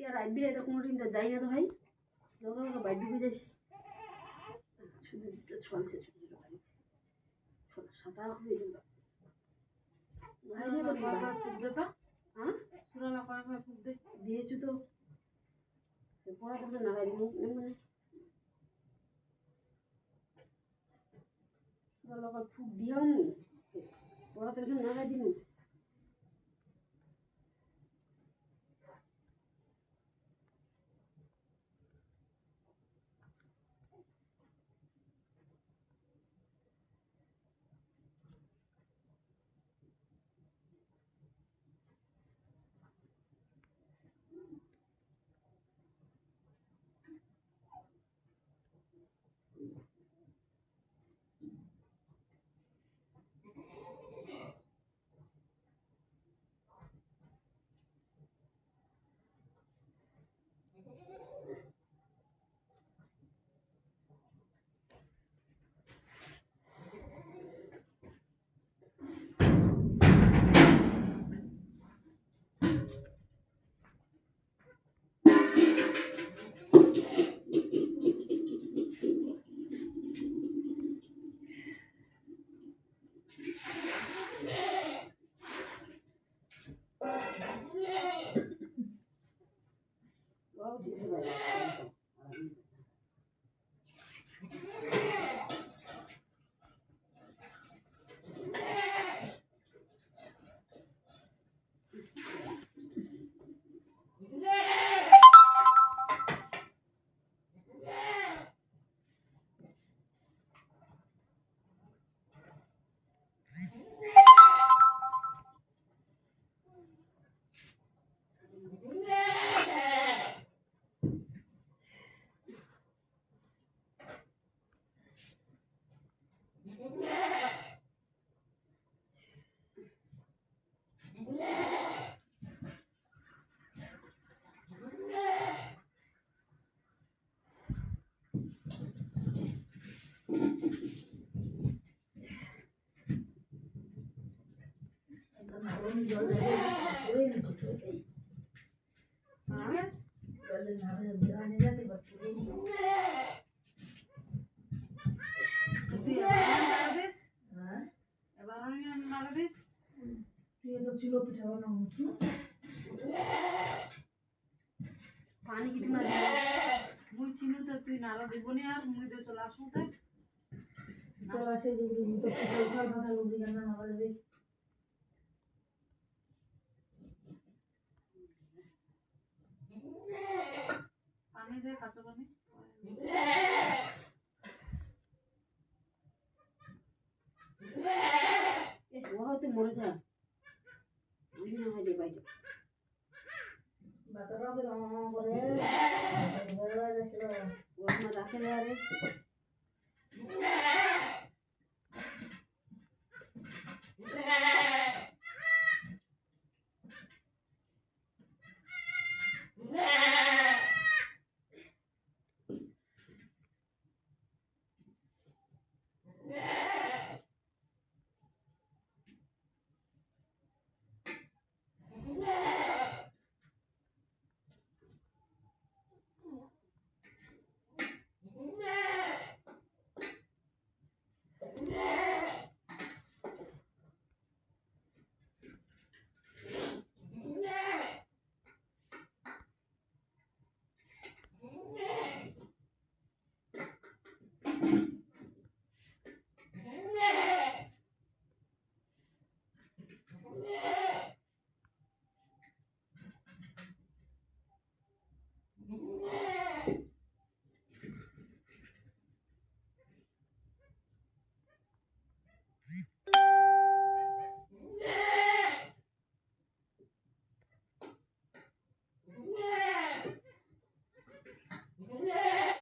আর রাত বিরাতে কোনোদিন তো যাই না তো ভাই, লোক বাইরে ঢুকে যাইস শুধু ছলছে ছোট ছোট বাড়ি ছোট সাদা হয়ে গেল হ্যাঁ দিয়েছু তো পড়া থাকলে নাগাই দিব মানে লোক ফুক দিয়াও নি পড়া থাকলে নাগাই দিন পানি কি তোমার মুই ছিল তো তুই নালা দেবনি আর মুই তো চলে আসুন তাই চলে আসে যেগুলো তো পিঠা কথা লোবি কেন নালা দেবে পানি দে কাঁচা পানি ও হয়তো মরে যা আমি না হয় দে বাইরে বাতারা করে করে বড় যাচ্ছে ও না রাখে না রে